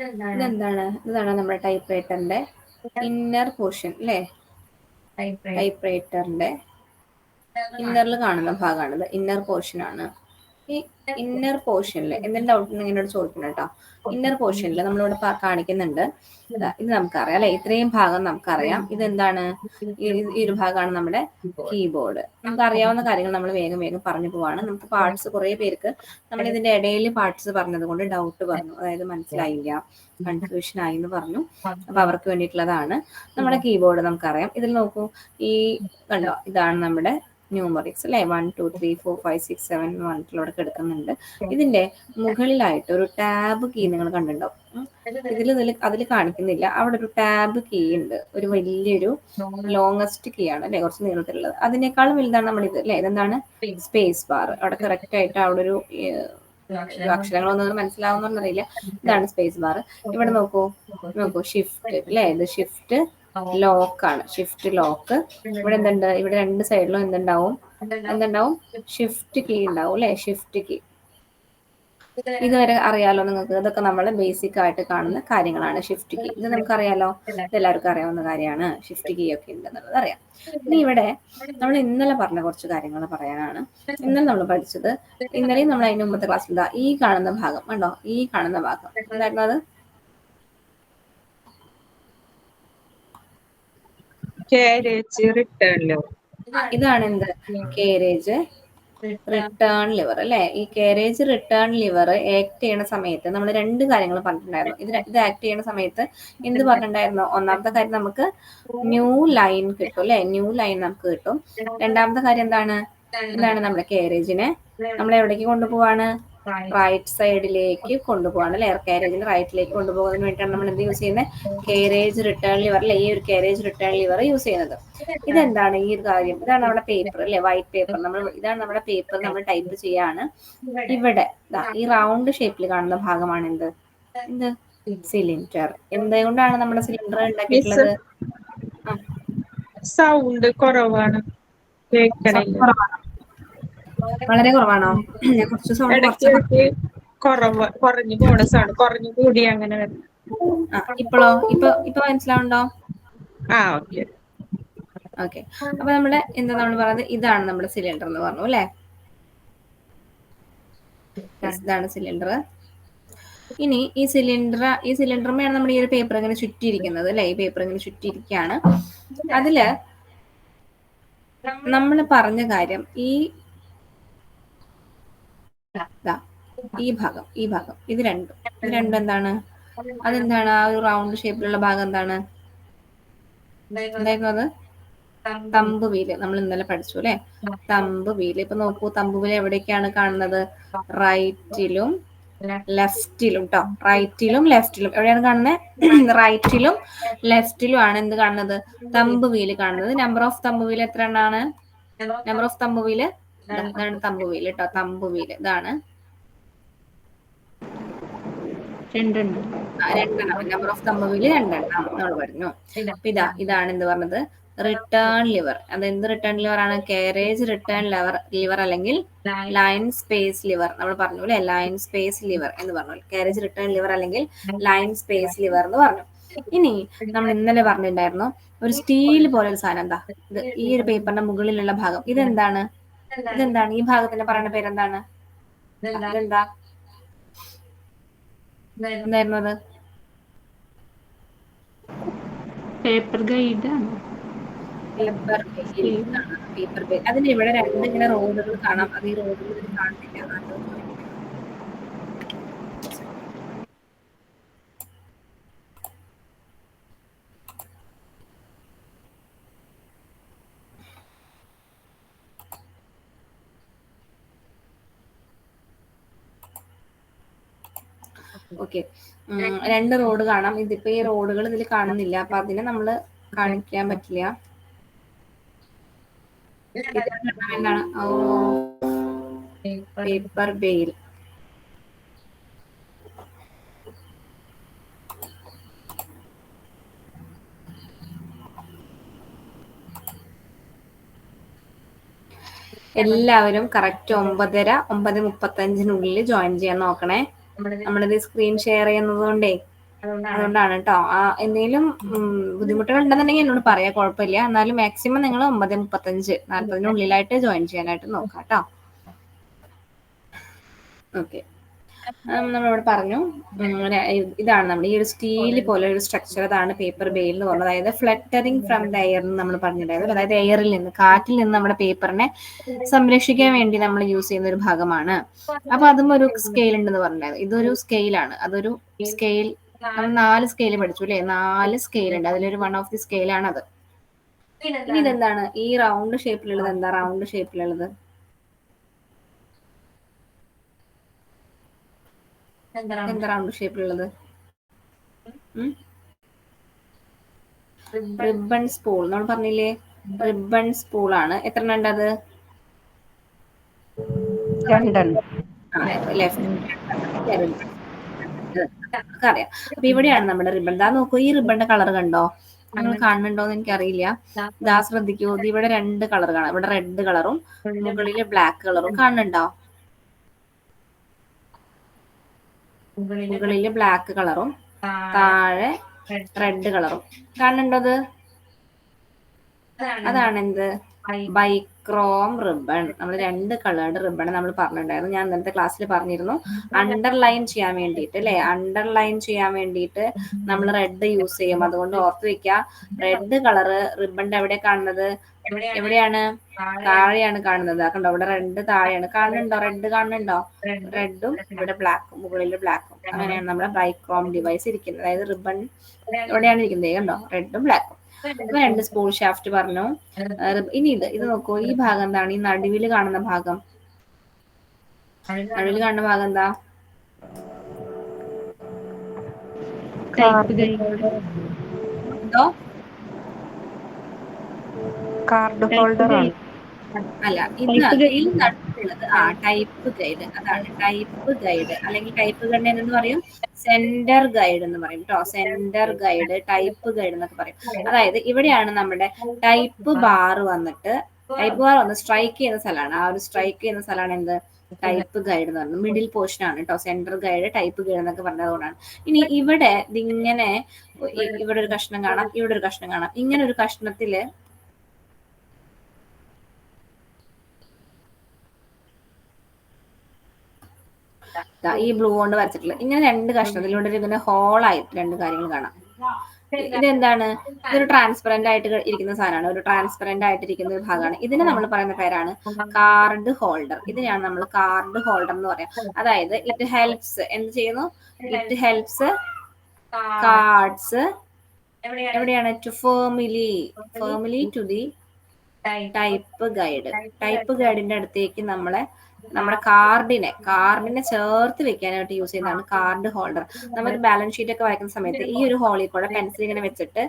ഇതാണ് നമ്മുടെ type റൈറ്ററിന്റെ inner portion അല്ലേ? ടൈപ്പ് റൈറ്ററിന്റെ ഇന്നറിൽ കാണുന്ന ഭാഗമാണിത്. ഇന്നർ പോർഷൻ ആണ്. ഈ ഇന്നർ പോർഷനിൽ എന്തെങ്കിലും ഡൗട്ട് ഉണ്ടെങ്കിൽ എന്നോട് ചോദിക്കണം കേട്ടോ. ഇന്നർ പോർഷനിൽ നമ്മളിവിടെ കാണിക്കുന്നുണ്ട്. ഇത് നമുക്കറിയാം അല്ലെ? ഇത്രയും ഭാഗം നമുക്കറിയാം. ഇതെന്താണ്? ഈ ഒരു ഭാഗമാണ് നമ്മുടെ കീബോർഡ്. നമുക്ക് അറിയാവുന്ന കാര്യങ്ങൾ നമ്മൾ വേഗം വേഗം പറഞ്ഞു പോവാണ്. നമുക്ക് പാർട്സ് കുറെ പേർക്ക് നമ്മൾ ഇതിന്റെ ഇടയിൽ പാർട്സ് പറഞ്ഞത് കൊണ്ട് ഡൗട്ട് പറഞ്ഞു, അതായത് മനസ്സിലായില്ല, കൺഫ്യൂഷൻ ആയി എന്ന് പറഞ്ഞു. അപ്പൊ അവർക്ക് വേണ്ടിയിട്ടുള്ളതാണ്. നമ്മുടെ കീബോർഡ് നമുക്കറിയാം. ഇതിൽ നോക്കൂ, ഈ കണ്ടോ, ഇതാണ് നമ്മുടെ ന്യൂമറിക്സ് അല്ലെ? 1 2 3 4 5 6 7 പറഞ്ഞിട്ടുള്ളവിടെ കിടക്കുന്നുണ്ട്. ഇതിന്റെ മുകളിലായിട്ട് ഒരു ടാബ് കീ നിങ്ങൾ കണ്ടിട്ടുണ്ടാവും. അതിൽ കാണിക്കുന്നില്ല. അവിടെ ഒരു ടാബ് കീ ഉണ്ട്. ഒരു വലിയൊരു ലോങ്ങസ്റ്റ് കീ ആണ് അല്ലെ? കുറച്ച് നീളത്തിലുള്ളത്. അതിനേക്കാളും വലുതാണ് നമ്മൾ ഇത് അല്ലെ? ഇതെന്താണ്? Space bar. അവിടെ കറക്റ്റ് ആയിട്ട് അവിടെ ഒരു അക്ഷരങ്ങളൊന്നും മനസ്സിലാവുന്നറിയില്ല. ഇതാണ് സ്പേസ് ബാർ. ഇവിടെ നോക്കൂ ഷിഫ്റ്റ് അല്ലെ? ഇത് ഷിഫ്റ്റ് ലോക്ക് ആണ്. Shift lock. ഇവിടെ എന്തുണ്ട്? ഇവിടെ രണ്ട് സൈഡിലും എന്തുണ്ടാവും? ഷിഫ്റ്റ് കീ ഉണ്ടാവും അല്ലെ? Shift key. ഇതുവരെ അറിയാലോ നിങ്ങൾക്ക്. ഇതൊക്കെ നമ്മൾ ബേസിക് ആയിട്ട് കാണുന്ന കാര്യങ്ങളാണ്. ഷിഫ്റ്റ് കീ ഇത് നമുക്കറിയാലോ, ഇതെല്ലാവർക്കും അറിയാവുന്ന കാര്യമാണ്. ഷിഫ്റ്റ് കീ ഒക്കെ ഉണ്ടെന്നുള്ളത് അറിയാം. ഇനി ഇവിടെ നമ്മൾ ഇന്നലെ പറഞ്ഞ കുറച്ച് കാര്യങ്ങൾ പറയാനാണ്. ഇന്നലെ നമ്മൾ പഠിച്ചത്, ഇന്നലെയും നമ്മൾ അതിന് മുമ്പത്തെ ക്ലാസ്സിൽ ഈ കാണുന്ന ഭാഗം കണ്ടോ? ഈ കാണുന്ന ഭാഗം എന്തായിരുന്നു അത്? ഇതാണ് എന്ത്? കാരേജ് റിട്ടേൺ ലിവർ അല്ലെ? ഈ കാരേജ് റിട്ടേൺ ലിവർ ആക്ട് ചെയ്യുന്ന സമയത്ത് നമ്മൾ രണ്ട് കാര്യങ്ങൾ പറഞ്ഞിട്ടുണ്ടായിരുന്നു. ഇത് ആക്ട് ചെയ്യുന്ന സമയത്ത് എന്ത് പറഞ്ഞിട്ടുണ്ടായിരുന്നു? ഒന്നാമത്തെ കാര്യം നമുക്ക് ന്യൂ ലൈൻ കിട്ടും അല്ലെ? ന്യൂ ലൈൻ നമുക്ക് കിട്ടും. രണ്ടാമത്തെ കാര്യം എന്താണ്? നമ്മുടെ കാരേജിനെ നമ്മൾ എവിടേക്ക് കൊണ്ടുപോവാണ്? റൈറ്റ് സൈഡിലേക്ക് കൊണ്ടുപോവാണ് അല്ലെ? കാരേജിന് റൈറ്റിലേക്ക് കൊണ്ടുപോകുന്നതിന് വേണ്ടിയിട്ടാണ് നമ്മൾ എന്ത് യൂസ് ചെയ്യുന്നത്? കാരേജ് റിട്ടേൺ ലിവർ അല്ലെ? ഈ ഒരു കാരേജ് റിട്ടേൺ ലിവർ യൂസ് ചെയ്യുന്നത്. ഇതെന്താണ് ഈ ഒരു കാര്യം? ഇതാണ് നമ്മുടെ പേപ്പർ അല്ലെ? White paper. ഇതാണ് നമ്മുടെ പേപ്പർ. നമ്മൾ ടൈപ്പ് ചെയ്യാണ്. ഇവിടെ ഈ റൗണ്ട് ഷേപ്പിൽ കാണുന്ന ഭാഗമാണ് എന്ത്? സിലിണ്ടർ. എന്തുകൊണ്ടാണ് നമ്മുടെ സിലിണ്ടർ ഉണ്ടാക്കിയിട്ടുള്ളത്? സൗണ്ട് കുറവാണ്, വളരെ കുറവാണോ? കുറച്ച് സൗണ്ട് കുറഞ്ഞു പോണ സൗണ്ട്, കുറഞ്ഞു കൂടി അങ്ങനെ വരും. ഇപ്പോഴോ? ഇപ്പൊ മനസ്സിലാവുണ്ടോ? ഓക്കെ. അപ്പൊ നമ്മുടെ എന്താ നമ്മൾ പറഞ്ഞത്? ഇതാണ് നമ്മുടെ സിലിണ്ടർ എന്ന് പറഞ്ഞു അല്ലെ? ഇതാണ് സിലിണ്ടർ. ഇനി ഈ സിലിണ്ടറിന്മേലാണ് നമ്മൾ ഈ ഒരു പേപ്പർ ഇങ്ങനെ ചുറ്റിയിരിക്കുന്നത് അല്ലെ? ഈ പേപ്പർ ഇങ്ങനെ ചുറ്റിയിരിക്കുകയാണ്. അതില് നമ്മൾ പറഞ്ഞ കാര്യം ഈ ഭാഗം ഇത് രണ്ടും എന്താണ്? അതെന്താണ്? ആ ഒരു റൗണ്ട് ഷേപ്പിലുള്ള ഭാഗം എന്താണ്? എന്തായിരുന്നു അത്? Thumb wheel. നമ്മൾ ഇന്നലെ പഠിച്ചു അല്ലെ? Thumb wheel. ഇപ്പൊ നോക്കൂ, തമ്പ് വീല് എവിടേക്കാണ് കാണുന്നത്? റൈറ്റിലും ലെഫ്റ്റിലും ട്ടോ. റൈറ്റിലും ലെഫ്റ്റിലും. എവിടെയാണ് കാണുന്നത്? റൈറ്റിലും ലെഫ്റ്റിലും ആണ് എന്ത് കാണുന്നത്? തമ്പ് വീല് കാണുന്നത്. നമ്പർ ഓഫ് തമ്പ് വീല് എത്ര എണ്ണാണ്? നമ്പർ ഓഫ് തമ്പ് വീല് ഇതാണ് തമ്പ് വീല് ട്ടോ. തമ്പ് വീല് ഇതാണ് രണ്ടെണ്ണം. നമ്പർ ഓഫ് തമ്പ് വീല് രണ്ടെണ്ണം നമ്മൾ പറഞ്ഞു. അപ്പൊ ഇതാണ് എന്ത് പറഞ്ഞത്? Return liver. അതെന്ത് റിട്ടേൺ ലിവർ ആണ്? കാരേജ് റിട്ടേൺ ലിവർ അല്ലെങ്കിൽ ലൈൻ സ്പേസ് ലിവർ. നമ്മൾ പറഞ്ഞു അല്ലെ? ലൈൻ സ്പേസ് ലിവർ എന്ന് പറഞ്ഞു. കാരേജ് റിട്ടേൺ ലിവർ അല്ലെങ്കിൽ ലൈൻ സ്പേസ് ലിവർ എന്ന് പറഞ്ഞു. ഇനി നമ്മൾ ഇന്നലെ പറഞ്ഞിട്ടുണ്ടായിരുന്നു ഒരു സ്റ്റീൽ പോലെ ഒരു സാധനം. എന്താ ഇത്? ഈ ഒരു പേപ്പറിന്റെ മുകളിലുള്ള ഭാഗം. ഇതെന്താണ്? ഈ ഭാഗത്തിന്റെ പറയുന്ന പേരെന്താണ്? ഇതെന്താ? എന്തായിരുന്നു അത്? പേപ്പർ ഗൈഡ് ആണ്. Paper guide. അതിന് ഇവിടെ രണ്ട് ഇങ്ങനെ റോഡുകൾ കാണാം. അത് ഈ റോഡുകൾ കാണുന്നില്ല. ഓക്കെ, രണ്ട് റോഡ് കാണാം. ഇതിപ്പോ ഈ റോഡുകൾ ഇതിൽ കാണുന്നില്ല. അപ്പൊ അതിനെ നമ്മൾ കാണിക്കാൻ പറ്റില്ല. എന്താണ്? Paper bail. എല്ലാവരും കറക്റ്റ് 9:30 9:35 ജോയിൻ ചെയ്യാൻ നോക്കണേ. നമ്മളിത് സ്ക്രീൻ ഷെയർ ചെയ്യുന്നത് കൊണ്ടേ അതുകൊണ്ടാണ് കേട്ടോ. എന്തെങ്കിലും ബുദ്ധിമുട്ടുകൾ ഉണ്ടെന്നുണ്ടെങ്കിൽ എന്നോട് പറയാം, കുഴപ്പമില്ല. എന്നാലും മാക്സിമം നിങ്ങൾ 9:35 40 ജോയിൻ ചെയ്യാനായിട്ട് നോക്കാം കേട്ടോ. ഓക്കെ, നമ്മളിവിടെ പറഞ്ഞു. ഇതാണ് നമ്മുടെ ഈ ഒരു സ്റ്റീൽ പോലെ ഒരു സ്ട്രക്ചർ, അതാണ് പേപ്പർ ബെയിൽ എന്ന് പറയുന്നത്. അതായത് ഫ്ലറ്ററിങ് ഫ്രം ദ എയർ എന്ന് നമ്മൾ പറഞ്ഞിട്ടുണ്ടായിരുന്നു. അതായത് എയറിൽ നിന്ന്, കാറ്റിൽ നിന്ന് നമ്മുടെ പേപ്പറിനെ സംരക്ഷിക്കാൻ വേണ്ടി നമ്മൾ യൂസ് ചെയ്യുന്ന ഒരു ഭാഗമാണ്. അപ്പൊ അതും ഒരു സ്കെയിൽ ഉണ്ടെന്ന് പറഞ്ഞിട്ടുണ്ടായിരുന്നു. ഇതൊരു സ്കെയിലാണ്. അതൊരു സ്കെയിൽ, നമ്മൾ 4 സ്കെയിൽ പഠിച്ചു അല്ലേ? 4 സ്കെയിൽ ഉണ്ട്, അതിലൊരു വൺ ഓഫ് ദി സ്കെയിലാണ് അത്. ഇനി ഇതെന്താണ് ഈ റൗണ്ട് ഷേപ്പിലുള്ളത്? എന്താ റൗണ്ട് ഷേപ്പിലുള്ളത്? എന്താ റൗണ്ട് ഷേപ്പിലുള്ളത്? റിബൺ സ്പൂൾ നമ്മൾ പറഞ്ഞില്ലേ? റിബൺ സ്പൂൾ ആണ്. എത്ര ഉണ്ട് അത്? 2. ലെഫ്റ്റ് അറിയാം. അപ്പൊ ഇവിടെയാണ് നമ്മുടെ റിബൺ. ദാ നോക്കൂ, ഈ റിബണിന്റെ കളർ കണ്ടോ? നിങ്ങൾ കാണുന്നുണ്ടോ എന്ന് എനിക്കറിയില്ല. ദാ ശ്രദ്ധിക്കൂ, ഇവിടെ 2 കളർ കാണാം. ഇവിടെ റെഡ് കളറും മുകളില് ബ്ലാക്ക് കളറും കാണുന്നുണ്ടോ? മുകളില് ബ്ലാക്ക് കളറും താഴെ റെഡ് കളറും കാണുന്നുണ്ടോ? അത് അതാണ് എന്ത്? Bichrome ribbon. നമ്മൾ 2 കളേർഡ് റിബൺ നമ്മൾ പറഞ്ഞിട്ടുണ്ടായിരുന്നു. ഞാൻ ഇന്നത്തെ ക്ലാസ്സിൽ പറഞ്ഞിരുന്നു, അണ്ടർലൈൻ ചെയ്യാൻ വേണ്ടിയിട്ട് അല്ലെ? അണ്ടർലൈൻ ചെയ്യാൻ വേണ്ടിയിട്ട് നമ്മൾ റെഡ് യൂസ് ചെയ്യും. അതുകൊണ്ട് ഓർത്ത് വെക്കുക, റെഡ് കളറ് റിബണിന്റെ എവിടെ കാണുന്നത്? എവിടെയാണ്? താഴെയാണ് കാണുന്നത്. കണ്ടോ, ഇവിടെ റെഡ് താഴെയാണ് കാണുന്നുണ്ടോ? റെഡ് കാണുന്നുണ്ടോ? റെഡും ഇവിടെ ബ്ലാക്കും, മുകളിൽ ബ്ലാക്കും. അങ്ങനെയാണ് നമ്മുടെ ബൈക്രോം ഡിവൈസ് ഇരിക്കുന്നത്. അതായത് റിബൺ എവിടെയാണ് ഇരിക്കുന്നത്? കണ്ടോ, റെഡും ബ്ലാക്കും. 2 സ്പൂൾ ഷാഫ്റ്റ് പറഞ്ഞു. ഇനി ഇത് നോക്കൂ, ഈ ഭാഗം എന്താണ്? ഈ നടുവില് കാണുന്ന ഭാഗം, നടുവിൽ കാണുന്ന ഭാഗം എന്താ? എന്തോ? കാർഡ് ഹോൾഡർ ആണ്. അല്ല, ഇത് നടുവിലുള്ളത് ടൈപ്പ് ഗൈഡ്. അതാണ് ടൈപ്പ് ഗൈഡ്, അല്ലെങ്കിൽ ടൈപ്പ് ഗൈഡ് എന്ന് പറയും, സെന്റർ ഗൈഡ് എന്ന് പറയും കേട്ടോ. സെന്റർ ഗൈഡ്, ടൈപ്പ് ഗൈഡ് എന്നൊക്കെ പറയും. അതായത് ഇവിടെയാണ് നമ്മുടെ ടൈപ്പ് ബാർ വന്നിട്ട്, ടൈപ്പ് ബാർ വന്ന് സ്ട്രൈക്ക് ചെയ്യുന്ന സ്ഥലമാണ്. ആ ഒരു സ്ട്രൈക്ക് ചെയ്യുന്ന സ്ഥലമാണ് എന്ത്? ടൈപ്പ് ഗൈഡ് എന്ന് പറയുന്നത്. മിഡിൽ പോർഷൻ ആണ് കേട്ടോ. സെന്റർ ഗൈഡ്, ടൈപ്പ് ഗൈഡ് എന്നൊക്കെ പറഞ്ഞതുകൊണ്ടാണ്. ഇനി ഇവിടെ ഇതിങ്ങനെ, ഇവിടെ ഒരു കഷ്ണം കാണാം, ഇവിടെ ഒരു കഷ്ണം കാണാം. ഇങ്ങനെ ഒരു കഷ്ണത്തില് ഈ ബ്ലൂ കൊണ്ട് വരച്ചിട്ടുള്ള ഇങ്ങനെ 2 കഷ്ണത്തിലൂടെ ഇങ്ങനെ ഹോളായിട്ട് 2 കാര്യങ്ങൾ കാണാം. ഇതെന്താണ്? ഇതൊരു ട്രാൻസ്പെറന്റ് ആയിട്ട് ഇരിക്കുന്ന സാധനമാണ്. ഒരു ട്രാൻസ്പെറന്റ് ആയിട്ടിരിക്കുന്ന ഒരു ഭാഗമാണ്. ഇതിനെ നമ്മൾ പറയുന്ന പേരാണ് കാർഡ് ഹോൾഡർ. ഇതിനെയാണ് നമ്മൾ കാർഡ് ഹോൾഡർ എന്ന് പറയാം. അതായത് ഇറ്റ് ഹെൽപ്സ്, എന്ത് ചെയ്യുന്നു? ഇറ്റ് ഹെൽപ്സ് കാർഡ്സ് എവിടെയാണ്? To family to the type guide. Type ഗൈഡിന്റെ അടുത്തേക്ക് നമ്മുടെ കാർഡിനെ ചേർത്ത് വെക്കാനായിട്ട് യൂസ് ചെയ്യുന്നതാണ് കാർഡ് ഹോൾഡർ. നമ്മൾ ബാലൻസ് ഷീറ്റ് ഒക്കെ വരയ്ക്കുന്ന സമയത്ത് ഈ ഒരു ഹോളിൽ കൂടെ പെൻസിൽ ഇങ്ങനെ വെച്ചിട്ട്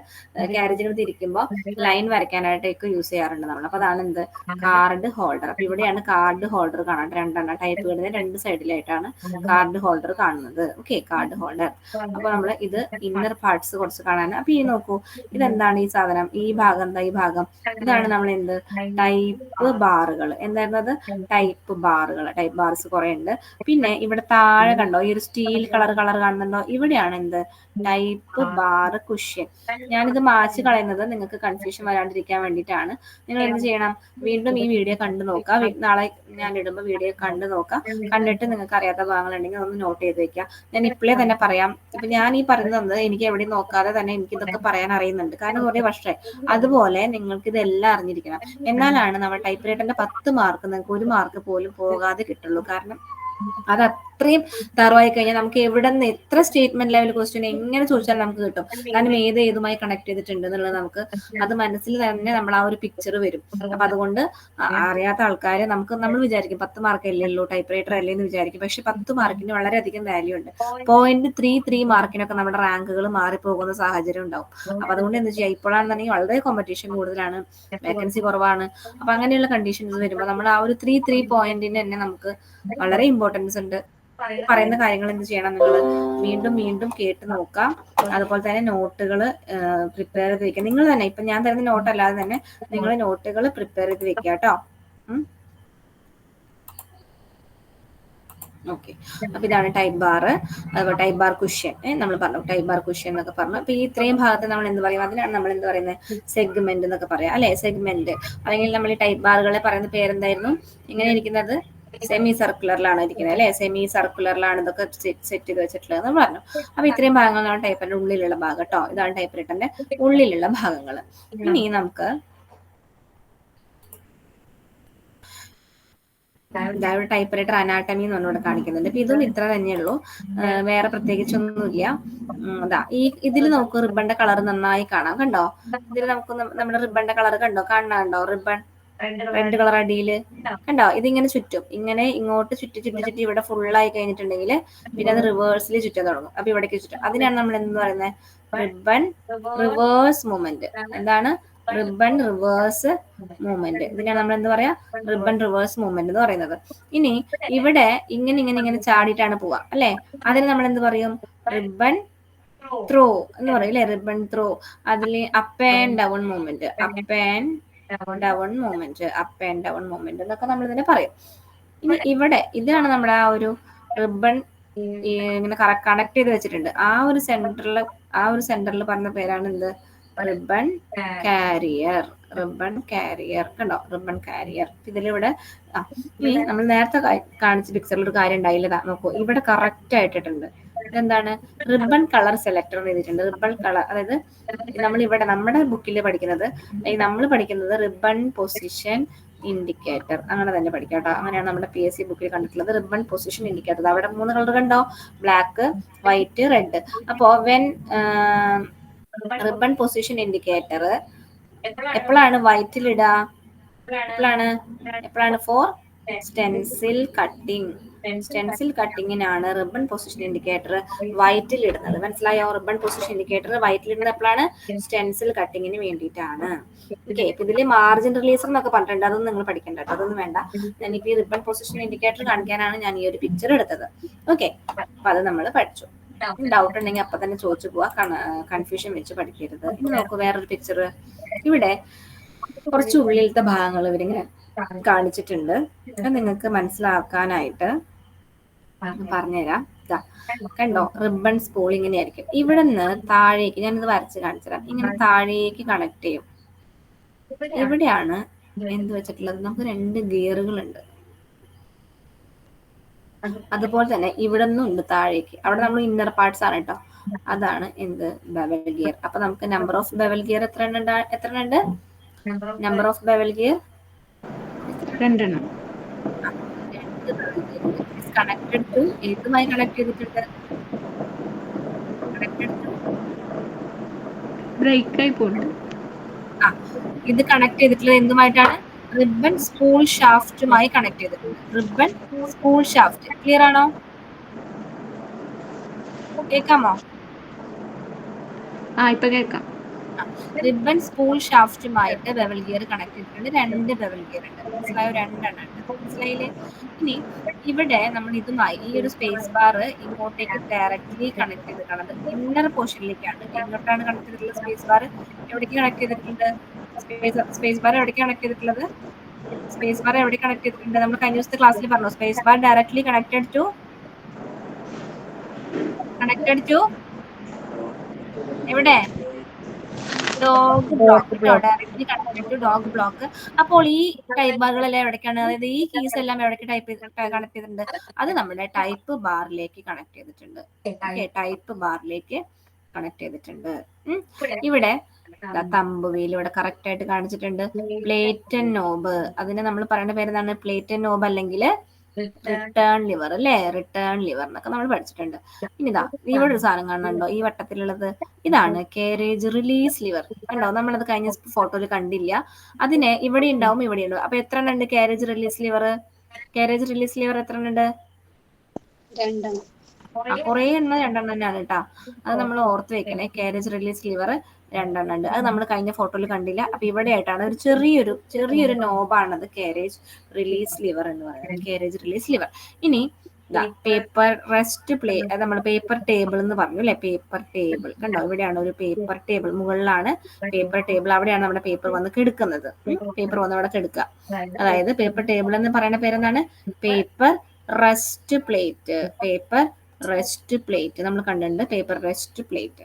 ക്യാരേജിന് തിരിക്കുമ്പോൾ ലൈൻ വരയ്ക്കാനായിട്ടൊക്കെ യൂസ് ചെയ്യാറുണ്ട് നമ്മൾ. അപ്പൊ അതാണ് എന്ത്? Card holder. അപ്പൊ ഇവിടെയാണ് കാർഡ് ഹോൾഡർ കാണാൻ 2 ടൈപ്പ് ഗൈഡിന്റെ 2 സൈഡിലായിട്ടാണ് കാർഡ് ഹോൾഡർ കാണുന്നത്. Okay, card holder. അപ്പൊ നമ്മൾ ഇത് ഇന്നർ പാർട്സ് കുറച്ച് കാണാൻ. അപ്പൊ ഈ നോക്കൂ, ഇതെന്താണ് ഈ സാധനം? ഈ ഭാഗം എന്താ? ഈ ഭാഗം ഇതാണ് നമ്മൾ എന്ത്? ടൈപ്പ് ബാറുകൾ. എന്തായിരുന്നത്? ടൈപ്പ് ബാറുകൾ. ടൈപ്പ് ബാർസ് കുറെ ഉണ്ട്. പിന്നെ ഇവിടെ താഴെ കണ്ടോ, ഈ ഒരു സ്റ്റീൽ കളർ കാണുന്നുണ്ടോ? ഇവിടെയാണ് എന്ത്? Type bar cushion. ഞാനിത് മാച്ച് കളയുന്നത് നിങ്ങൾക്ക് കൺഫ്യൂഷൻ വരാണ്ടിരിക്കാൻ വേണ്ടിയിട്ടാണ്. നിങ്ങൾ എന്ത് ചെയ്യണം? വീണ്ടും ഈ വീഡിയോ കണ്ടു നോക്കാം. നാളെ ഞാൻ ഇടുമ്പോൾ വീഡിയോ കണ്ടു നോക്കാം. കണ്ടിട്ട് നിങ്ങൾക്ക് അറിയാത്ത ഭാഗങ്ങളുണ്ടെങ്കിൽ ഒന്ന് നോട്ട് ചെയ്ത് വെക്കുക. ഞാൻ ഇപ്പോഴേ തന്നെ പറയാം, ഇപ്പൊ ഞാൻ ഈ പറയുന്നത് എനിക്ക് എവിടെയും നോക്കാതെ തന്നെ എനിക്ക് ഇതൊക്കെ പറയാൻ അറിയുന്നുണ്ട്. കാരണം കുറേ വർഷമായി. അതുപോലെ നിങ്ങൾക്ക് ഇതെല്ലാം അറിഞ്ഞിരിക്കണം. എന്നാലാണ് നമ്മൾ ടൈപ്പ് റൈറ്ററിന്റെ 10 മാർക്ക് നിങ്ങൾക്ക് 1 മാർക്ക് പോലും പോകാതെ കിട്ടുള്ളൂ. കാരണം അത് അത്രയും തറവായി കഴിഞ്ഞാൽ നമുക്ക് എവിടെ നിന്ന് എത്ര സ്റ്റേറ്റ്മെന്റ് ലെവൽ ക്വസ്റ്റ്യൻ എങ്ങനെ ചോദിച്ചാലും നമുക്ക് കിട്ടും. കാരണം ഏതുമായി കണക്ട് ചെയ്തിട്ടുണ്ട് എന്നുള്ളത് നമുക്ക് അത് മനസ്സിൽ തന്നെ നമ്മൾ ആ ഒരു പിക്ചർ വരും. അപ്പൊ അതുകൊണ്ട് അറിയാത്ത ആൾക്കാരെ നമ്മൾ വിചാരിക്കും 10 മാർക്ക് അല്ലല്ലോ ടൈപ്പ് റൈറ്റർ അല്ലേ എന്ന് വിചാരിക്കും. പക്ഷെ 10 മാർക്കിന് വളരെയധികം വാല്യൂ ഉണ്ട്. 0.33 മാർക്കിനൊക്കെ നമ്മുടെ റാങ്കുകൾ മാറിപ്പോകുന്ന സാഹചര്യം ഉണ്ടാവും. അപ്പൊ അതുകൊണ്ട് എന്ത് ചെയ്യാം, ഇപ്പോഴാണെന്നുണ്ടെങ്കിൽ വളരെ കോമ്പറ്റീഷൻ കൂടുതലാണ്, വേക്കൻസി കുറവാണ്. അപ്പൊ അങ്ങനെയുള്ള കണ്ടീഷൻസ് വരുമ്പോൾ നമ്മൾ ആ ഒരു 3 പോയിന്റിന് തന്നെ നമുക്ക് വളരെ ഇമ്പോർട്ടൻസ് ഉണ്ട്. പറയുന്ന കാര്യങ്ങൾ എന്ത് ചെയ്യണം, നിങ്ങൾ വീണ്ടും കേട്ട് നോക്കാം. അതുപോലെ തന്നെ നോട്ടുകൾ പ്രിപ്പയർ ചെയ്ത് വെക്കുക. നിങ്ങൾ തന്നെ ഇപ്പൊ ഞാൻ തരുന്ന നോട്ട് അല്ലാതെ തന്നെ നിങ്ങൾ നോട്ടുകൾ പ്രിപ്പയർ ചെയ്ത് വെക്കുക കേട്ടോ. ഓക്കെ, അപ്പൊ ഇതാണ് ടൈപ്പ് ബാർ. അതുപോലെ ടൈപ്പ് ബാർ കുഷ്യൻ നമ്മൾ പറഞ്ഞു, ടൈപ്പ് ബാർ കുഷ്യൻ എന്നൊക്കെ പറഞ്ഞു. അപ്പൊ ഈ ഇത്രയും ഭാഗത്ത് നമ്മൾ എന്ത് പറയും, അതിനാണ് നമ്മൾ എന്ത് പറയുന്നത്, സെഗ്മെന്റ് എന്നൊക്കെ പറയാം അല്ലെ, സെഗ്മെന്റ്. അല്ലെങ്കിൽ നമ്മൾ ഈ ടൈപ്പ് ബാറുകളെ പറയുന്ന പേരെന്തായിരുന്നു, ഇങ്ങനെ ഇരിക്കുന്നത് സെമി സർക്കുലറിലാണ് ഇരിക്കുന്നത് അല്ലെ, സെമി സർക്കുലറിലാണ് ഇതൊക്കെ സെറ്റ് ചെയ്ത് വെച്ചിട്ടുള്ളത് എന്ന് പറഞ്ഞു. അപ്പൊ ഇത്രയും ഭാഗങ്ങളാണ് ടൈപ്പറിന്റെ ഉള്ളിലുള്ള ഭാഗം കേട്ടോ. ഇതാണ് ടൈപ്പ് റൈറ്ററിന്റെ ഉള്ളിലുള്ള ഭാഗങ്ങൾ. ഇനി നമുക്ക് ടൈപ്പ് റൈറ്റർ അനാട്ടമി എന്ന് പറഞ്ഞുകൊണ്ട് കാണിക്കുന്നുണ്ട്. അപ്പൊ ഇതും ഇത്ര തന്നെയുള്ളൂ, വേറെ പ്രത്യേകിച്ചൊന്നുമില്ല. ഇതിൽ നമുക്ക് റിബണിന്റെ കളർ നന്നായി കാണാം, കണ്ടോ. ഇതിൽ നമുക്ക് നമ്മുടെ റിബണിന്റെ കളർ കാണുന്നുണ്ടോ, റിബൺ റെഡ് കളർ അടിയിൽ കണ്ടോ. ഇതിങ്ങനെ ചുറ്റും, ഇങ്ങനെ ഇങ്ങോട്ട് ചുറ്റി ചുറ്റി ചുറ്റി ഇവിടെ ഫുള്ളായി കഴിഞ്ഞിട്ടുണ്ടെങ്കിൽ പിന്നെ അത് റിവേഴ്സിൽ ചുറ്റാൻ തുടങ്ങും. അപ്പൊ ഇവിടേക്ക് ചുറ്റും, അതിനാണ് നമ്മൾ എന്ത് പറയുന്നത്, റിബൺ റിവേഴ്സ് മൂവ്മെന്റ്. എന്താണ് റിബൺ റിവേഴ്സ് മൂവ്മെന്റ്, ഇതിനാണ് നമ്മൾ എന്ത് പറയാ, റിബൺ റിവേഴ്സ് മൂവ്മെന്റ് എന്ന് പറയുന്നത്. ഇനി ഇവിടെ ഇങ്ങനെ ഇങ്ങനെ ഇങ്ങനെ ചാടിയിട്ടാണ് പോവാ അല്ലെ, അതിന് നമ്മൾ എന്ത് പറയും, റിബൺ ത്രോ എന്ന് പറയും അല്ലെ, റിബൺ ത്രോ. അതില് up and down movement, up and down movement, up and down movement എന്നൊക്കെ നമ്മൾ ഇതിനെ പറയും. ഇനി ഇവിടെ ഇതാണ് നമ്മുടെ ആ ഒരു റിബൺ ഇങ്ങനെ കണക്ട് ചെയ്ത് വെച്ചിട്ടുണ്ട്. ആ ഒരു സെന്ററിൽ പറഞ്ഞ പേരാണ് എന്ത്, റിബൺ കാരിയർ. റിബൺ കാരിയർ കണ്ടോ, റിബൺ കാരിയർ. ഇതിലിവിടെ ഇനി നമ്മൾ നേരത്തെ കാണിച്ച പിക്ചറിൽ ഒരു കാര്യം ഉണ്ടായില്ല, നോക്കൂ ഇവിടെ കറക്റ്റ് ആയിട്ടിട്ടുണ്ട്. ഇതെന്താണ്, റിബൺ കളർ സെലക്ടർ ചെയ്തിട്ടുണ്ട്. റിബൺ കളർ, അതായത് നമ്മൾ ഇവിടെ നമ്മുടെ ബുക്കിൽ പഠിക്കുന്നത്, നമ്മൾ പഠിക്കുന്നത് റിബൺ പൊസിഷൻ ഇൻഡിക്കേറ്റർ, അങ്ങനെ തന്നെ പഠിക്കാം കേട്ടോ. അങ്ങനെയാണ് നമ്മുടെ PSC ബുക്കിൽ കണ്ടിട്ടുള്ളത്, റിബൺ പൊസിഷൻ ഇൻഡിക്കേറ്റർ. അവിടെ 3 കളർ കണ്ടോ, ബ്ലാക്ക്, വൈറ്റ്, റെഡ്. അപ്പോ വെൻ റിബൺ പൊസിഷൻ ഇൻഡിക്കേറ്റർ എപ്പോഴാണ് വൈറ്റിൽ ഇടുക, എപ്പോഴാണ് ഫോർ സ്റ്റെൻസിൽ കട്ടിങ്. സ്റ്റെൻസിൽ കട്ടിങ്ങിനാണ് റിബൺ പൊസിഷൻ ഇൻഡിക്കേറ്റർ വൈറ്റിൽ ഇടുന്നത്. മനസ്സിലായോ, റിബൺ പൊസിഷൻ ഇൻഡിക്കേറ്റർ വൈറ്റിൽ ഇടുന്നത് എപ്പോഴാണ്, സ്റ്റെൻസിൽ കട്ടിങ്ങിന് വേണ്ടിയിട്ടാണ്. ഓക്കെ, ഇപ്പൊ ഇതില് മാർജിൻ റിലീസർ എന്നൊക്കെ പറഞ്ഞിട്ടുണ്ട്, അതൊന്നും നിങ്ങൾ പഠിക്കണ്ട കേട്ടോ, അതൊന്നും വേണ്ട. എനിക്ക് റിബൺ പൊസിഷൻ ഇൻഡിക്കേറ്റർ കാണിക്കാനാണ് ഞാൻ ഈ ഒരു പിക്ചർ എടുത്തത്. ഓക്കെ, അപ്പൊ അത് നമ്മൾ പഠിച്ചു. ഡൗട്ട് ഉണ്ടെങ്കിൽ അപ്പൊ തന്നെ ചോദിച്ചു പോവാ, കൺഫ്യൂഷൻ വെച്ച് പഠിക്കരുത്. ഇനി നമുക്ക് വേറൊരു പിക്ചർ, ഇവിടെ കുറച്ച് ഉള്ളിലത്തെ ഭാഗങ്ങൾ ഇവരിങ്ങനെ കാണിച്ചിട്ടുണ്ട്. അത് നിങ്ങൾക്ക് മനസ്സിലാക്കാനായിട്ട് പറഞ്ഞുതരാം. കണ്ടോ, റിബൺ സ്പൂൾ ഇങ്ങനെ ആയിരിക്കും. ഇവിടെ നിന്ന് താഴേക്ക്, ഞാനിത് വരച്ച് കാണിച്ചുതരാം, ഇങ്ങനെ താഴേക്ക് കണക്ട് ചെയ്യും. ഇവിടെയാണ് എന്ത് വെച്ചിട്ടുള്ളത്, നമുക്ക് 2 ഗിയറുകളുണ്ട്. അതുപോലെ തന്നെ ഇവിടെ നിന്നും ഉണ്ട് താഴേക്ക്, അവിടെ നമ്മൾ ഇന്നർ പാർട്സ് ആണ് കേട്ടോ. അതാണ് എന്ത്, ബെവൽ ഗിയർ. അപ്പൊ നമുക്ക് നമ്പർ ഓഫ് ബെവൽ ഗിയർ എത്ര ഉണ്ട്, number of bevel gear 2. Connected to, ഏതുമായി കണക്ട് ചെയ്തിട്ടുണ്ട്, കണക്റ്റഡ് ടു ബ്രേക്ക് ആയി പോകുന്നുണ്ട്. ഇത് കണക്ട് ചെയ്തിട്ടുള്ളത് എന്തുമായിട്ടാണ്, റിബൺ സ്പൂൾ ഷാഫ്റ്റുമായി കണക്ട് ചെയ്തിട്ടുണ്ട്. റിബൺ സ്പൂൾ ഷാഫ്റ്റ്, ക്ലിയർ ആണോ, കേൾക്കാമോ, ഇപ്പൊ കേൾക്കാം. റിബൺ സ്പൂൾ ഷാഫ്റ്റുമായിട്ട് ബെവൽ ഗിയർ കണക്ട് ചെയ്തിട്ടുണ്ട്. 2 ബെവൽ ഗിയർ ഉണ്ട്, മനസ്സിലായോ, 2 എണ്ണം ഉണ്ട്, മനസ്സിലായില്ലേ. ഇനി ഇവിടെ നമ്മൾ ഇതുമായി ഈ ഒരു സ്പേസ് ബാർ ഇങ്ങോട്ടേക്ക് ഡയറക്ട്ലി കണക്ട് ചെയ്തിട്ടുള്ളത് ഇന്നർ പോർഷനിലേക്കാണ്. എങ്ങോട്ടാണ് കണക്ട് ചെയ്തിട്ടുള്ളത്, സ്പേസ് ബാർ എവിടേക്ക് കണക്ട് ചെയ്തിട്ടുണ്ട്, സ്പേസ് ബാർ എവിടേക്ക് കണക്ട് ചെയ്തിട്ടുള്ളത്, സ്പേസ് ബാർ എവിടെ കണക്ട് ചെയ്തിട്ടുണ്ട്, നമ്മൾ കഴിഞ്ഞ ദിവസത്തെ ക്ലാസ്സിൽ പറഞ്ഞു, space bar directly connected to എവിടെ, dog block, directly connected to dog block. അപ്പോൾ ഈ ടൈപ്പ് ബാറുകളെല്ലാം എവിടേക്കാണ്, അതായത് ഈ കീസ് എല്ലാം എവിടേക്ക് കണക്ട് ചെയ്തിട്ടുണ്ട്, അത് നമ്മുടെ ടൈപ്പ് ബാറിലേക്ക് കണക്ട് ചെയ്തിട്ടുണ്ട്. ഓക്കെ, ടൈപ്പ് ബാറിലേക്ക് കണക്ട് ചെയ്തിട്ടുണ്ട്. ഇവിടെ തമ്പ് വീൽ ഇവിടെ കറക്റ്റ് ആയിട്ട് കാണിച്ചിട്ടുണ്ട്. പ്ലേറ്റ് ആൻഡ് നോബ്, അതിനെ നമ്മൾ പറയുന്ന പേര് എന്താണ്, പ്ലേറ്റ് ആൻഡ് നോബ് അല്ലെങ്കിൽ റിട്ടേൺ ലിവർ അല്ലേ, റിട്ടേൺ ലിവർ എന്നൊക്കെ നമ്മൾ പഠിച്ചിട്ടുണ്ട്. ഇനി ഇവിടെ ഒരു സാധനം കാണുന്നുണ്ടോ, ഈ വട്ടത്തിലുള്ളത്, ഇതാണ് കാരേജ് റിലീസ് ലിവർ. കണ്ടോ, നമ്മളത് കഴിഞ്ഞ ഫോട്ടോയിൽ കണ്ടില്ല. അതിന് ഇവിടെ ഉണ്ടാവും, ഇവിടെ ഉണ്ടാവും. അപ്പൊ എത്ര എണ്ണം ഉണ്ട് carriage release liver, carriage release liver എത്ര എണ്ണം ഉണ്ട്, 2. കുറേ എണ്ണം 2 എണ്ണം തന്നെയാണ് കേട്ടോ, അത് നമ്മൾ ഓർത്ത് വെക്കണേ. കാരേജ് റിലീസ് ലിവർ 2 എണ്ണം ഉണ്ട്, അത് നമ്മൾ കഴിഞ്ഞ ഫോട്ടോയിൽ കണ്ടില്ല. അപ്പൊ ഇവിടെ ആയിട്ടാണ് ഒരു ചെറിയൊരു നോബാണത് കാരേജ് റിലീസ് ലിവർ എന്ന് പറയുന്നത്, കാരേജ് റിലീസ് ലിവർ. ഇനി പേപ്പർ റെസ്റ്റ് പ്ലേ, അത് നമ്മൾ പേപ്പർ ടേബിൾ എന്ന് പറഞ്ഞു അല്ലെ, പേപ്പർ ടേബിൾ കണ്ടോ, ഇവിടെയാണ് ഒരു പേപ്പർ ടേബിൾ, മുകളിലാണ് പേപ്പർ ടേബിൾ, അവിടെയാണ് നമ്മുടെ പേപ്പർ വന്ന് കിടക്കുന്നത്, പേപ്പർ വന്ന് അവിടെ കിടക്കുക. അതായത് പേപ്പർ ടേബിൾ എന്ന് പറയുന്ന പേരെന്താണ്, paper rest plate, paper rest plate നമ്മൾ കണ്ടിട്ടുണ്ട്, പേപ്പർ റെസ്റ്റ് പ്ലേറ്റ്.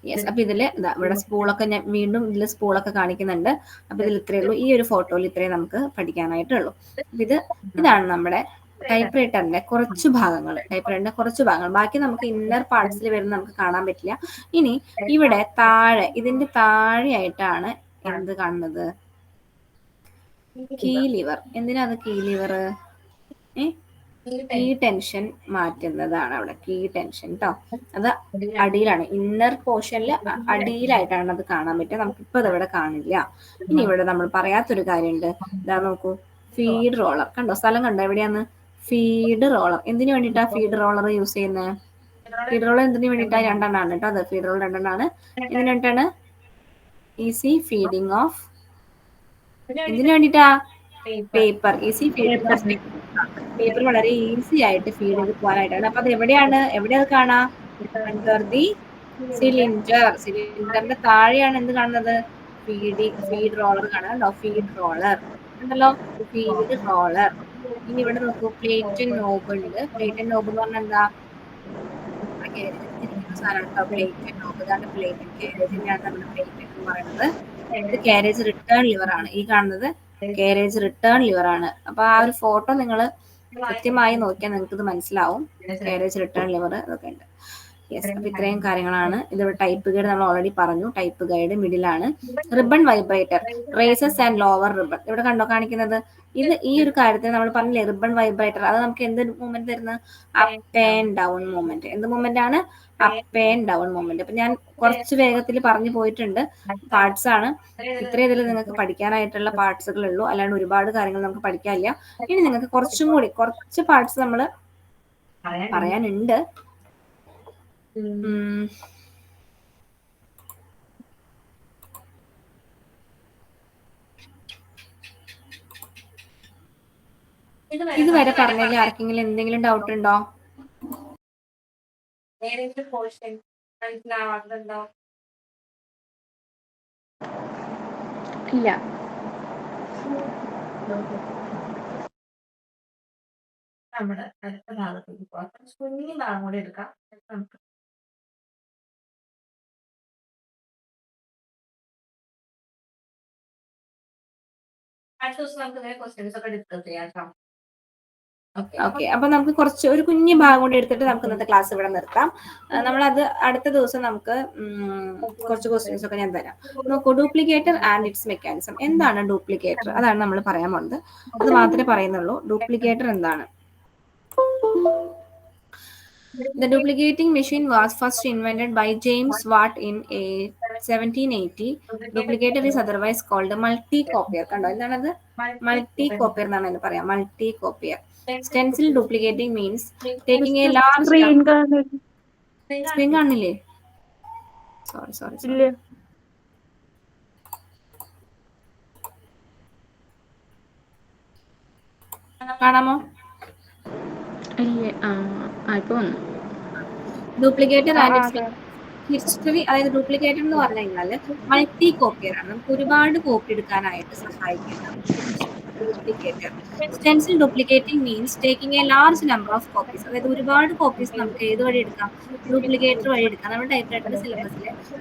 യെസ്. അപ്പൊ ഇതില് ഇവിടെ സ്പൂളൊക്കെ ഞാൻ വീണ്ടും ഇതിൽ സ്പൂളൊക്കെ കാണിക്കുന്നുണ്ട്. അപ്പൊ ഇതിൽ ഇത്രയേ ഉള്ളൂ, ഈ ഒരു ഫോട്ടോയിൽ ഇത്രയും നമുക്ക് പഠിക്കാനായിട്ടുള്ളൂ. ഇതാണ് നമ്മുടെ ടൈപ്പ് റൈറ്ററിന്റെ കുറച്ച് ഭാഗങ്ങൾ. ബാക്കി നമുക്ക് ഇന്നർ പാർട്സിൽ വരുന്ന നമുക്ക് കാണാൻ പറ്റില്ല. ഇനി ഇവിടെ താഴെ, ഇതിന്റെ താഴെയായിട്ടാണ് എന്ത് കാണുന്നത്? Key lever. എന്തിനാ അത് കീ ലിവർ? കീ ടെൻഷൻ മാറ്റുന്നതാണ് അവിടെ, കീ ടെൻഷൻ കേട്ടോ. അത് അടിയിലാണ്, ഇന്നർ പോർഷനിൽ അടിയിലായിട്ടാണ് അത് കാണാൻ പറ്റുക. നമുക്കിപ്പോ അത് ഇവിടെ കാണില്ല. ഇനി ഇവിടെ നമ്മൾ പറയാത്തൊരു കാര്യമുണ്ട്. ഇതാ നോക്കൂ, ഫീഡ് റോളർ. കണ്ടോ, സ്ഥലം കണ്ടോ എവിടെയാന്ന്? Feed roller. എന്തിനു വേണ്ടിയിട്ടാ ഫീഡ് റോളർ യൂസ് ചെയ്യുന്നത്? ഫീഡ് റോളർ എന്തിനു വേണ്ടിയിട്ടാ? 2 എണ്ണമാണ് കേട്ടോ. അത് ഫീഡ് റോളർ 2 എണ്ണമാണ്. എന്തിനു വേണ്ടിയിട്ടാണ്? Easy feeding of. എന്തിനു വേണ്ടിയിട്ടാ? Paper. Easy feeding of paper വളരെ ഈസി ആയിട്ട് ഫീഡ് ചെയ്ത് പോകാനായിട്ടാണ്. അപ്പൊ അത് എവിടെയാണ് കാണാ? Under the cylinder. സിലിണ്ടറിന്റെ താഴെയാണ് എന്ത് കാണുന്നത്? ഫീഡ് റോളർ കാണാം. ഫീഡ് റോളർ ഉണ്ടല്ലോ, ഫീഡ് റോളർ. ഇനി ഇവിടെ നോക്കൂ, പ്ലേറ്റ് നോബ് ഉണ്ട്. പ്ലേറ്റ് നോബ് എന്ന് പറഞ്ഞാൽ എന്താ? Plate knob. ഇതാണ് പ്ലേറ്റ്. കാരേജിനെയാണ് നമ്മൾ പ്ലേറ്റ് എന്ന് പറയുന്നത്. ഇത് കാരേജ് റിട്ടേൺ ലിവർ ആണ്. ഈ കാണുന്നത് കാരേജ് റിട്ടേൺ ലിവർ ആണ്. അപ്പൊ ആ ഒരു ഫോട്ടോ നിങ്ങൾ കൃത്യമായി നോക്കിയാൽ നിങ്ങൾക്ക് ഇത് മനസ്സിലാവും. കാരേജ് റിട്ടേൺ ലിവർ അതൊക്കെ ഉണ്ട്. യെസ്. അപ്പൊ ഇത്രയും കാര്യങ്ങളാണ്. ഇതിവിടെ ടൈപ്പ് ഗൈഡ് നമ്മൾ ഓൾറെഡി പറഞ്ഞു. ടൈപ്പ് ഗൈഡ് മിഡിലാണ്. Ribbon vibrator, raises and lower ribbon. ഇവിടെ കണ്ടോ കാണിക്കുന്നത്? ഈ ഒരു കാര്യത്തിൽ നമ്മൾ പറഞ്ഞില്ലേ, റിബൺ വൈബ്രേറ്റർ. അത് നമുക്ക് എന്ത് മൂവ്മെന്റ് തരുന്നത്? Up and down movement. എന്ത് മൂവ്മെന്റ് ആണ്? Up and down movement. അപ്പൊ ഞാൻ കുറച്ച് വേഗത്തിൽ പറഞ്ഞു പോയിട്ടുണ്ട്. പാർട്സ് ആണ് ഇത്രയും. ഇതിൽ നിങ്ങൾക്ക് പഠിക്കാനായിട്ടുള്ള പാർട്സുകളേ ഉള്ളൂ, അല്ലാണ്ട് ഒരുപാട് കാര്യങ്ങൾ നമുക്ക് പഠിക്കാനില്ല. ഇനി നിങ്ങൾക്ക് കുറച്ച് പാർട്സ് നമ്മൾ പറയാനുണ്ട്. ഇതുവരെ പറഞ്ഞതിൽ ആർക്കെങ്കിലും എന്തെങ്കിലും ഡൗട്ട് ഉണ്ടോ? ഇല്ല. നമ്മുടെ അടുത്ത ഭാഗത്തേക്ക് പോകാം. കുഞ്ഞു ഭാഗം കൂടി എടുക്കാം. നമുക്ക് അടുത്ത ദിവസം നമുക്ക് ക്വസ്റ്റ്യൻസ് ഒക്കെ ഡിസ്കസ് ചെയ്യാം കേട്ടോ. ഓക്കെ. അപ്പൊ നമുക്ക് ഒരു കുഞ്ഞു ഭാഗം കൂടി എടുത്തിട്ട് നമുക്ക് ഇന്നത്തെ ക്ലാസ് ഇവിടെ നിർത്താം. നമ്മളത് അടുത്ത ദിവസം നമുക്ക് കുറച്ച് ക്വസ്റ്റ്യൻസ് ഒക്കെ ഞാൻ തരാം. നോക്കൂ, ഡ്യൂപ്ലിക്കേറ്റർ ആൻഡ് ഇറ്റ്സ് മെക്കാനിസം. എന്താണ് ഡ്യൂപ്ലിക്കേറ്റർ? അതാണ് നമ്മൾ പറയാൻ പോകുന്നത്. അത് മാത്രമേ പറയുന്നുള്ളൂ. ഡ്യൂപ്ലിക്കേറ്റർ എന്താണ്? The duplicating machine was first invented by James Watt in 1780. Duplicator is otherwise called multi-copier. കണ്ടോ, എന്താണത്? Multi-copier എന്നാണ് അതിന് പറയാം. Multi-copier. Stencil duplicating means taking a large screen കാണില്ലേ? Sorry. കാണാമോ? Duplicator and its history. അതായത് ഡ്യൂപ്ലിക്കേറ്റർ എന്ന് പറഞ്ഞു കഴിഞ്ഞാൽ മൾട്ടി കോപ്പിയർ ആണ്. നമുക്ക് ഒരുപാട് കോപ്പി എടുക്കാനായിട്ട് സഹായിക്കുന്ന duplicator. Stencil duplicating means taking A large number of copies. അതായത് ഒരുപാട് കോപ്പീസ് നമുക്ക് ഏത് വഴി എടുക്കാം? ഡ്യൂപ്ലിക്കേറ്റർ വഴി എടുക്കാം. നമ്മുടെ ടൈപ്പ് റൈറ്ററിന്റെ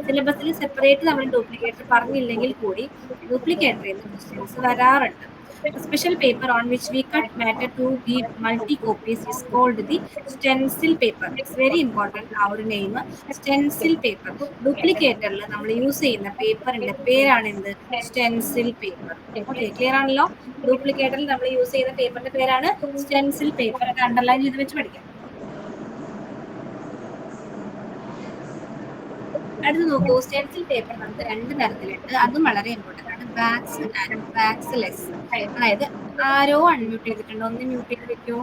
സിലബസിൽ സെപ്പറേറ്റ് നമ്മൾ ഡ്യൂപ്ലിക്കേറ്റർ പറഞ്ഞില്ലെങ്കിൽ കൂടി ഡ്യൂപ്ലിക്കേറ്ററിൽ നിന്ന് ക്വസ്റ്റ്യൻസ് വരാറുണ്ട്. A special paper on which we cut matter to be multi copies is called the stencil paper. It's very important. Our name stencil paper. Duplicatorൽ നമ്മൾ യൂസ് ചെയ്യുന്ന പേപ്പറിന്റെ പേരാണ് എന്ത്? Stencil paper. ഓക്കെ, ക്ലിയർ ആണല്ലോ? ഡ്യൂപ്ലിക്കേറ്ററിൽ നമ്മൾ യൂസ് ചെയ്യുന്ന പേപ്പറിന്റെ പേരാണ് സ്റ്റെൻസിൽ പേപ്പർ. അത് അണ്ടർലൈൻ ചെയ്ത് വെച്ച് പഠിക്കാം. അടുത്ത് നോക്കൂ, സ്റ്റെൻസിൽ പേപ്പർ നമുക്ക് 2 തരത്തിലുണ്ട്. അതും വളരെ ഇമ്പോർട്ടന്റ് ആണ്. Wax and waxless. അതായത് ആരോ അൺമ്യൂട്ട് ചെയ്തിട്ടുണ്ട്. ഒന്ന് മ്യൂട്ട് ചെയ്ത് വെക്കൂ.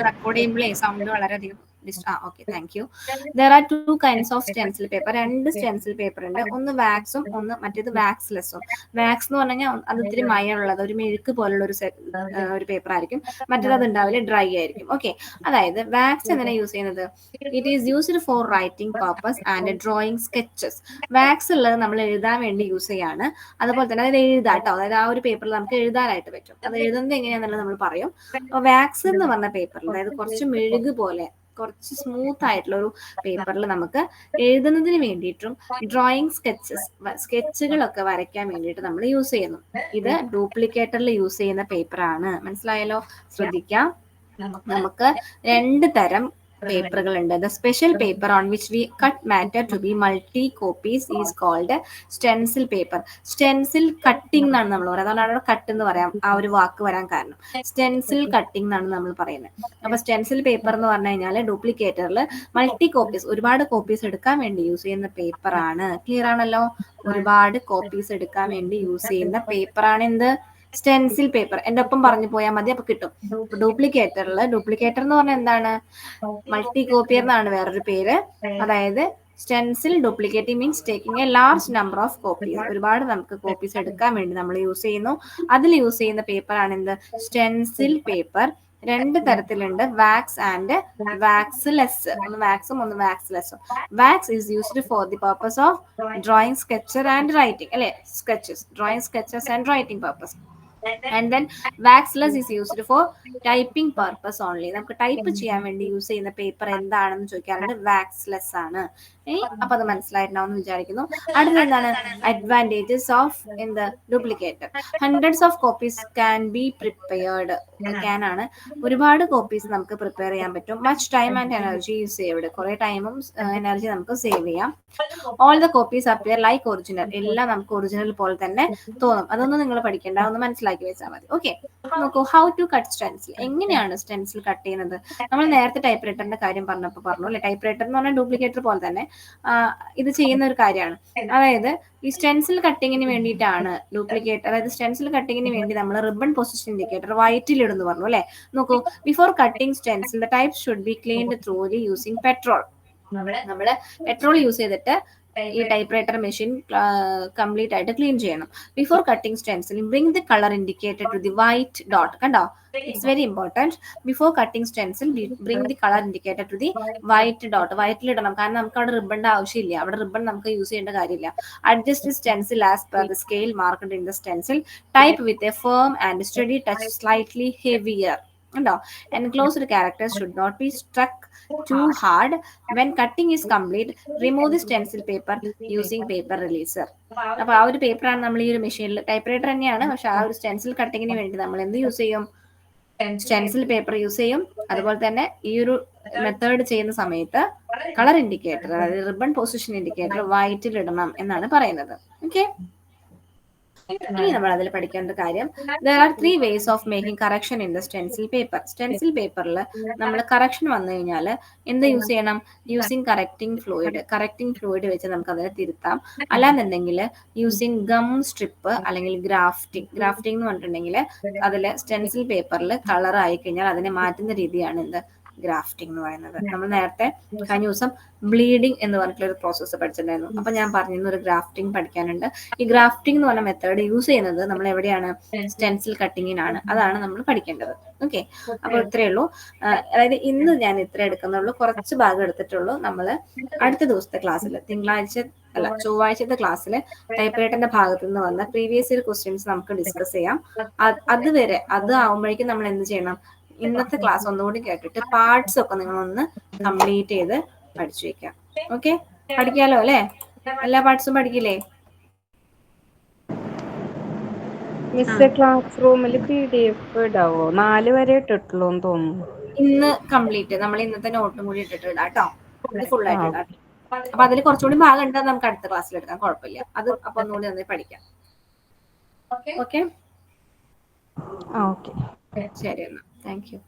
റെക്കോർഡ് ചെയ്യുമ്പോഴേ സൗണ്ട് വളരെയധികം okay, thank you. There are 2 kinds of stencil paper. 2 stencil paper ഉണ്ട്. ഒന്ന് വാക്സും ഒന്ന് മറ്റേത് വാക്സ്ലെസ്സും. വാക്സ് എന്ന് പറഞ്ഞു കഴിഞ്ഞാൽ അത് ഇത്തിരി മയമുള്ളത്, ഒരു മെഴുക്ക് പോലുള്ള ഒരു പേപ്പർ ആയിരിക്കും. മറ്റേത് അത് ഉണ്ടാവില്ല, ഡ്രൈ ആയിരിക്കും. ഓക്കെ, അതായത് വാക്സ് എന്തിനാ യൂസ് ചെയ്യുന്നത്? It is used for writing purpose and drawing sketches. Wax ഉള്ളത് നമ്മൾ എഴുതാൻ വേണ്ടി യൂസ് ചെയ്യാണ്. അതുപോലെ തന്നെ അത് എഴുതാട്ടോ, അതായത് ആ ഒരു പേപ്പറിൽ നമുക്ക് എഴുതാനായിട്ട് പറ്റും. അത് എഴുതുന്നത് എങ്ങനെയാണെന്നുള്ളത് നമ്മൾ പറയും. അപ്പോൾ വാക്സ് എന്ന് പറഞ്ഞ പേപ്പറിൽ, അതായത് കുറച്ച് മെഴുക് പോലെ കുറച്ച് സ്മൂത്ത് ആയിട്ടുള്ള ഒരു പേപ്പറിൽ നമുക്ക് എഴുതുന്നതിന് വേണ്ടിയിട്ടും ഡ്രോയിങ് സ്കെച്ചുകളൊക്കെ വരയ്ക്കാൻ വേണ്ടിയിട്ട് നമ്മൾ യൂസ് ചെയ്യുന്നു. ഇത് ഡ്യൂപ്ലിക്കേറ്ററിൽ യൂസ് ചെയ്യുന്ന പേപ്പറാണ്. മനസ്സിലായല്ലോ? ശ്രദ്ധിക്കാം. നമുക്ക് 2 തരം പേപ്പറുകൾ ഉണ്ട്. The special paper on which we cut matter to be multi copies is called stencil paper. Stencil cutting എന്നാണ് നമ്മൾ പറയുന്നത്. അതുകൊണ്ടാണ് അവിടെ കട്ട് എന്ന് പറയാം ആ ഒരു വാക്ക് വരാൻ കാരണം. സ്റ്റെൻസിൽ കട്ടിംഗ് എന്നാണ് നമ്മൾ പറയുന്നത്. അപ്പൊ സ്റ്റെൻസിൽ പേപ്പർ എന്ന് പറഞ്ഞു കഴിഞ്ഞാൽ ഡ്യൂപ്ലിക്കേറ്ററിൽ മൾട്ടി കോപ്പീസ്, ഒരുപാട് കോപ്പീസ് എടുക്കാൻ വേണ്ടി യൂസ് ചെയ്യുന്ന പേപ്പറാണ്. ക്ലിയർ ആണല്ലോ? ഒരുപാട് കോപ്പീസ് എടുക്കാൻ വേണ്ടി യൂസ് ചെയ്യുന്ന പേപ്പറാണ് എന്ത്? Stencil paper. എന്റെ ഒപ്പം പറഞ്ഞു പോയാൽ മതി, അപ്പൊ കിട്ടും. ഡ്യൂപ്ലിക്കേറ്റർ എന്ന് പറഞ്ഞാൽ എന്താണ്? മൾട്ടി കോപ്പിയർ എന്നാണ് വേറൊരു പേര്. അതായത് stencil duplicating means taking A large number of copies. ഒരുപാട് നമുക്ക് കോപ്പീസ് എടുക്കാൻ വേണ്ടി നമ്മൾ യൂസ് ചെയ്യുന്നു. അതിൽ യൂസ് ചെയ്യുന്ന പേപ്പറാണ് എന്ത്? Stencil paper. 2 തരത്തിലുണ്ട്, വാക്സ് ആൻഡ് വാക്സ്ലെസ്. ഒന്ന് വാക്സും ഒന്ന് വാക്സ്ലെസ്സും. Wax is used for the purpose of drawing sketcher and writing, അല്ലെ? Sketches, drawing sketches and writing purpose. And then waxless is used for typing purpose only. നമുക്ക് ടൈപ്പ് ചെയ്യാൻ വേണ്ടി use ചെയ്യുന്ന പേപ്പർ എന്താണെന്ന് ചോദിക്കാറുണ്ട്. വാക്സ്ലെസ് ആണ്. അപ്പൊ അത് മനസ്സിലായിട്ടുണ്ടാവും എന്ന് വിചാരിക്കുന്നു. അടുത്തത് എന്താണ്? അഡ്വാൻറ്റേജസ് ഓഫ് എന്ത്? Duplicator. Hundreds of copies can be prepared. Can ആണ്, ഒരുപാട് കോപ്പീസ് നമുക്ക് പ്രിപ്പയർ ചെയ്യാൻ പറ്റും. Much time and energy is saved. കുറെ ടൈമും എനർജി നമുക്ക് സേവ് ചെയ്യാം. All the copies appear like original. എല്ലാം നമുക്ക് ഒറിജിനൽ പോലെ തന്നെ തോന്നും. അതൊന്നും നിങ്ങൾ പഠിക്കേണ്ട, ഒന്ന് മനസ്സിലാക്കി വെച്ചാൽ മതി. ഓക്കെ, നോക്കൂ. How to cut stencil. എങ്ങനെയാണ് സ്റ്റെൻസിൽ കട്ട് ചെയ്യുന്നത്? നമ്മൾ നേരത്തെ ടൈപ്പ് റൈറ്ററിന്റെ കാര്യം പറഞ്ഞു അല്ലെ? ടൈപ്പ് റൈറ്റർ എന്ന് പറഞ്ഞാൽ ഡ്യൂപ്ലിക്കേറ്റർ പോലെ തന്നെ ഇത് ചെയ്യുന്ന ഒരു കാര്യമാണ്. അതായത് ഈ സ്റ്റെൻസിൽ കട്ടിങ്ങിന് വേണ്ടിയിട്ടാണ് ഡ്യൂപ്ലിക്കേറ്റർ. അതായത് സ്റ്റെൻസിൽ കട്ടിങ്ങിന് വേണ്ടി നമ്മൾ റിബൺ പൊസിഷൻ ഇൻഡിക്കേറ്റർ വൈറ്റിൽ ഇടുന്നു പറഞ്ഞു അല്ലെ? നോക്കൂ. Before cutting stencil the type should be cleaned throughly using petrol. നമ്മള് പെട്രോൾ യൂസ് ചെയ്തിട്ട് ഈ ടൈപ്പ് റൈറ്റർ മെഷീൻ കംപ്ലീറ്റ് ആയിട്ട് ക്ലീൻ ചെയ്യണം. Before cutting stencil bring the colour indicated to the white dot. കണ്ടോ? It's very important. Before cutting stencil bring the colour indicated to the white dot. വൈറ്റിൽ ഇടണം, കാരണം നമുക്ക് അവിടെ റിബണിന്റെ ആവശ്യമില്ല. അവിടെ റിബൺ നമുക്ക് യൂസ് ചെയ്യേണ്ട കാര്യമില്ല. Adjust stencil as per the scale marked in the stencil. Type with a firm and steady touch, slightly heavier. ഉണ്ടോ? Enclosed characters should not be struck too hard. When cutting is complete, remove the stencil paper using paper releaser. അപ്പൊ ആ ഒരു പേപ്പറാണ് നമ്മൾ ഈ ഒരു മെഷീനിൽ, type writer തന്നെയാണ്, പക്ഷെ ആ ഒരു സ്റ്റെൻസിൽ കട്ടിങ്ങിന് വേണ്ടി നമ്മൾ എന്ത് യൂസ് ചെയ്യും? സ്റ്റെൻസിൽ പേപ്പർ യൂസ് ചെയ്യും. അതുപോലെ തന്നെ ഈ ഒരു മെത്തേഡ് ചെയ്യുന്ന സമയത്ത് കളർ ഇൻഡിക്കേറ്റർ, അതായത് റിബൺ പൊസിഷൻ ഇൻഡിക്കേറ്റർ വൈറ്റിൽ ഇടണം എന്നാണ് പറയുന്നത്. ഓക്കെ, ഇനി നമ്മൾ അതിൽ പഠിക്കേണ്ട കാര്യം, there are 3 ways of making correction in the stencil paper. Stencil പേപ്പറിൽ നമ്മൾ കറക്ഷൻ വന്നു കഴിഞ്ഞാൽ എന്ത് യൂസ് ചെയ്യണം? യൂസിങ് കറക്റ്റിംഗ് ഫ്ലൂയിഡ് വെച്ച് നമുക്ക് അതിനെ തിരുത്താം. അല്ലാന്നുണ്ടെങ്കിൽ യൂസിങ് ഗം സ്ട്രിപ്പ് അല്ലെങ്കിൽ ഗ്രാഫ്റ്റിംഗ് എന്ന് പറഞ്ഞിട്ടുണ്ടെങ്കിൽ അതിൽ സ്റ്റെൻസിൽ പേപ്പറിൽ കളർ ആയി കഴിഞ്ഞാൽ അതിനെ മാറ്റുന്ന രീതിയാണ് എന്ത്? ഗ്രാഫ്റ്റിംഗ് എന്ന് പറയുന്നത്. നമ്മൾ നേരത്തെ കഴിഞ്ഞ ദിവസം ബ്ലീഡിംഗ് എന്ന് പറഞ്ഞിട്ടുള്ള ഒരു പ്രോസസ്സ് പഠിച്ചിട്ടുണ്ടായിരുന്നു. അപ്പൊ ഞാൻ പറഞ്ഞിരുന്നു ഒരു ഗ്രാഫ്റ്റിംഗ് പഠിക്കാനുണ്ട്. ഈ ഗ്രാഫ്റ്റിംഗ് എന്ന് പറഞ്ഞ മെത്തേഡ് യൂസ് ചെയ്യുന്നത് നമ്മൾ എവിടെയാണ്? സ്റ്റെൻസിൽ കട്ടിങ്ങിനാണ്. അതാണ് നമ്മൾ പഠിക്കേണ്ടത്. ഓക്കെ, അപ്പൊ ഇത്രയേ ഉള്ളൂ. അതായത് ഇന്ന് ഞാൻ ഇത്ര എടുക്കുന്നുള്ളൂ, കുറച്ച് ഭാഗം എടുത്തിട്ടുള്ളൂ. നമ്മൾ അടുത്ത ദിവസത്തെ ക്ലാസ്സിൽ, ചൊവ്വാഴ്ചത്തെ ക്ലാസ്സിൽ ടൈപ്പ് റൈറ്ററിന്റെ ഭാഗത്തു നിന്ന് വന്ന പ്രീവിയസ് ഇയർ ക്വസ്റ്റ്യൻസ് നമുക്ക് ഡിസ്കസ് ചെയ്യാം. അതുവരെ അത് ആവുമ്പോഴേക്കും നമ്മൾ എന്ത് ചെയ്യണം? ഇന്നത്തെ ക്ലാസ് ഒന്നുകൂടി കേട്ടിട്ട് പാർട്സ് ഒക്കെ നിങ്ങളൊന്ന് കംപ്ലീറ്റ് ചെയ്ത് പഠിച്ചു വെക്കാം. ഓക്കെ, പഠിക്കാലോ അല്ലെ? എല്ലാ പാർട്സും പഠിക്കില്ലേ? മിസ് ക്ലാസ് റൂമിൽ PDF ഇടാവോ? 4 വരെ ഇട്ടിട്ടുള്ളൂ എന്ന് തോന്നുന്നു. ഇന്ന് കംപ്ലീറ്റ് നമ്മൾ ഇന്നത്തെ നോട്ടും കൂടി ഇട്ടിട്ട് ഇടാം കേട്ടോ. ഫുൾ ആയിട്ട് ഇടാം. അപ്പൊ അതിൽ കുറച്ചുകൂടി ഭാഗം ഉണ്ട്, നമുക്ക് അടുത്ത ക്ലാസ്സിൽ എടുക്കാം, കുഴപ്പമില്ല. അത് അപ്പൊ ഒന്നുകൂടി നന്നായി പഠിക്കാം. ഓക്കെ, ഓക്കെ, ശരി എന്നാ, താങ്ക് യു.